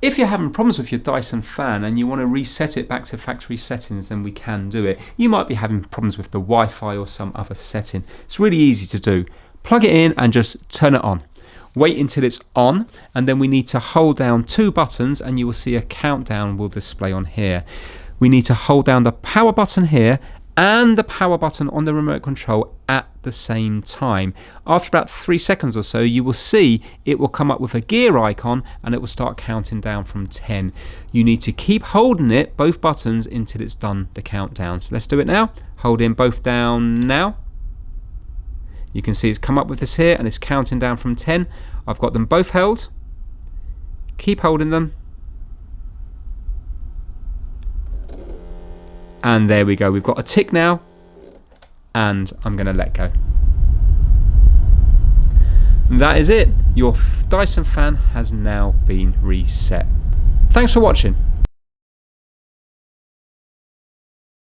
If you're having problems with your Dyson fan and you want to reset it back to factory settings, then we can do it. You might be having problems with the Wi-Fi or some other setting. It's really easy to do. Plug it in and just turn it on. Wait until it's on, and then we need to hold down 2 buttons and you will see a countdown will display on here. We need to hold down the power button here and the power button on the remote control at the same time. After about 3 seconds or so, you will see it will come up with a gear icon and it will start counting down from 10. You need to keep holding it, both buttons, until it's done the countdown. So let's do it now. Holding both down now. You can see it's come up with this here and it's counting down from 10. I've got them both held. Keep holding them. And there we go, we've got a tick now, and I'm going to let go. And that is it. Your Dyson fan has now been reset. Thanks for watching.